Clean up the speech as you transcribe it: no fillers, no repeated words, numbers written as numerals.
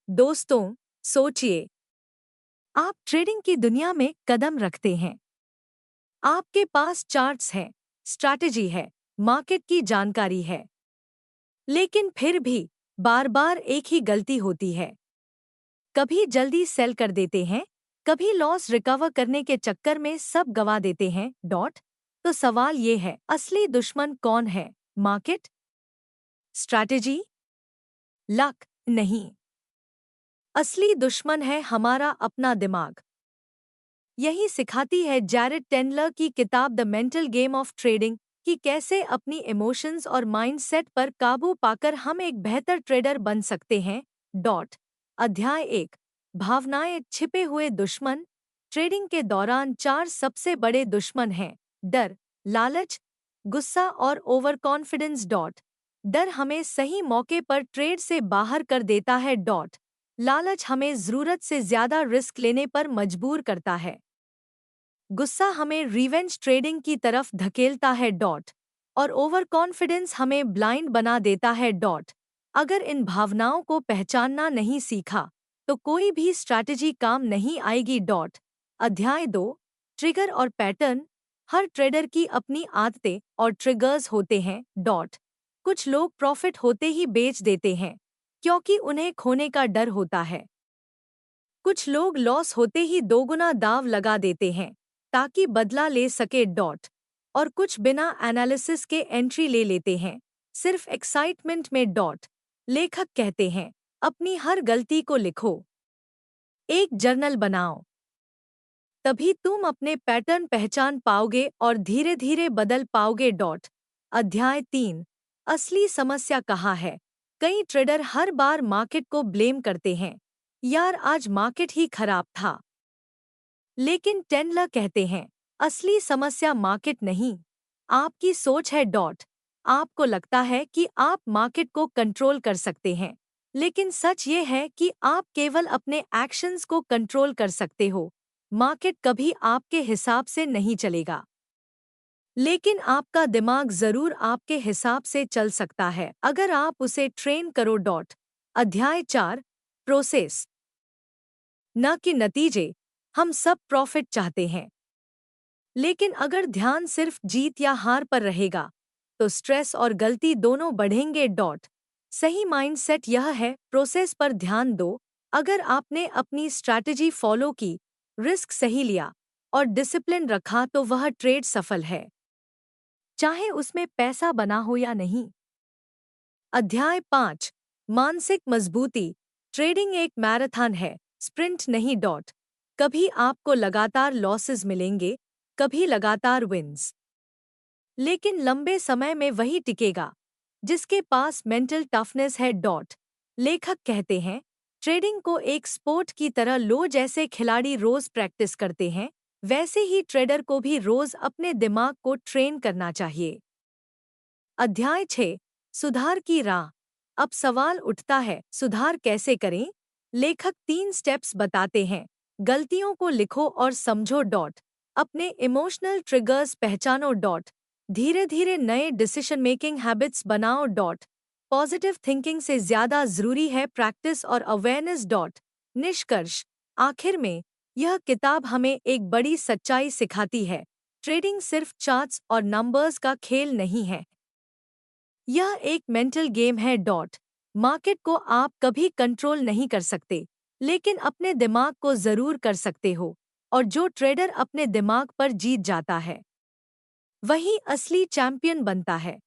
दोस्तों, सोचिए, आप ट्रेडिंग की दुनिया में कदम रखते हैं। आपके पास चार्ट्स हैं, स्ट्रैटेजी है, मार्केट की जानकारी है। लेकिन फिर भी बार बार एक ही गलती होती है। कभी जल्दी सेल कर देते हैं, कभी लॉस रिकवर करने के चक्कर में सब गवा देते हैं। तो सवाल ये है, असली दुश्मन कौन है? मार्केट? स्ट्रैटेजी? लक? नहीं। असली दुश्मन है हमारा अपना दिमाग। यही सिखाती है जैरेड टेंडलर की किताब the mental game of trading कि कैसे अपनी इमोशंस और माइंडसेट पर काबू पाकर हम एक बेहतर ट्रेडर बन सकते हैं। अध्याय 1, भावनाएं छिपे हुए दुश्मन। ट्रेडिंग के दौरान 4 सबसे बड़े दुश्मन हैं: डर, लालच, गुस्सा और ओवर कॉन्फिडेंस। डर हमें सही मौके पर ट्रेड से बाहर कर देता है। लालच हमें जरूरत से ज्यादा रिस्क लेने पर मजबूर करता है। गुस्सा हमें रिवेंज ट्रेडिंग की तरफ धकेलता है। और ओवर कॉन्फिडेंस हमें ब्लाइंड बना देता है। अगर इन भावनाओं को पहचानना नहीं सीखा तो कोई भी स्ट्रैटेजी काम नहीं आएगी। अध्याय 2, ट्रिगर और पैटर्न। हर ट्रेडर की अपनी आदतें और ट्रिगर्स होते हैं। कुछ लोग प्रॉफिट होते ही बेच देते हैं क्योंकि उन्हें खोने का डर होता है। कुछ लोग लॉस होते ही दोगुना दांव लगा देते हैं ताकि बदला ले सके। और कुछ बिना एनालिसिस के एंट्री ले लेते हैं सिर्फ एक्साइटमेंट में। लेखक कहते हैं, अपनी हर गलती को लिखो, एक जर्नल बनाओ, तभी तुम अपने पैटर्न पहचान पाओगे और धीरे धीरे बदल पाओगे। अध्याय 3, असली समस्या कहाँ है? कई ट्रेडर हर बार मार्केट को ब्लेम करते हैं, यार आज मार्केट ही खराब था। लेकिन टेंडलर कहते हैं, असली समस्या मार्केट नहीं, आपकी सोच है। आपको लगता है कि आप मार्केट को कंट्रोल कर सकते हैं, लेकिन सच ये है कि आप केवल अपने एक्शंस को कंट्रोल कर सकते हो। मार्केट कभी आपके हिसाब से नहीं चलेगा, लेकिन आपका दिमाग जरूर आपके हिसाब से चल सकता है अगर आप उसे ट्रेन करो। अध्याय 4, प्रोसेस न कि नतीजे। हम सब प्रॉफिट चाहते हैं, लेकिन अगर ध्यान सिर्फ जीत या हार पर रहेगा तो स्ट्रेस और गलती दोनों बढ़ेंगे। सही माइंडसेट यह है, प्रोसेस पर ध्यान दो। अगर आपने अपनी स्ट्रैटेजी फॉलो की, रिस्क सही लिया और डिसिप्लिन रखा तो वह ट्रेड सफल है, चाहे उसमें पैसा बना हो या नहीं। अध्याय 5, मानसिक मजबूती। ट्रेडिंग एक मैराथन है, स्प्रिंट नहीं। कभी आपको लगातार लॉसेस मिलेंगे, कभी लगातार विन्स, लेकिन लंबे समय में वही टिकेगा जिसके पास मेंटल टफनेस है। लेखक कहते हैं, ट्रेडिंग को एक स्पोर्ट की तरह लो। जैसे खिलाड़ी रोज प्रैक्टिस करते हैं, वैसे ही ट्रेडर को भी रोज अपने दिमाग को ट्रेन करना चाहिए। अध्याय 6, सुधार की राह। अब सवाल उठता है, सुधार कैसे करें? लेखक 3 स्टेप्स बताते हैं। गलतियों को लिखो और समझो। अपने इमोशनल ट्रिगर्स पहचानो। धीरे धीरे नए डिसीजन मेकिंग हैबिट्स बनाओ। पॉजिटिव थिंकिंग से ज्यादा जरूरी है प्रैक्टिस और अवेयरनेस। निष्कर्ष, आखिर में यह किताब हमें एक बड़ी सच्चाई सिखाती है, ट्रेडिंग सिर्फ चार्ट्स और नंबर्स का खेल नहीं है, यह एक मेंटल गेम है। मार्केट को आप कभी कंट्रोल नहीं कर सकते, लेकिन अपने दिमाग को जरूर कर सकते हो। और जो ट्रेडर अपने दिमाग पर जीत जाता है, वही असली चैंपियन बनता है।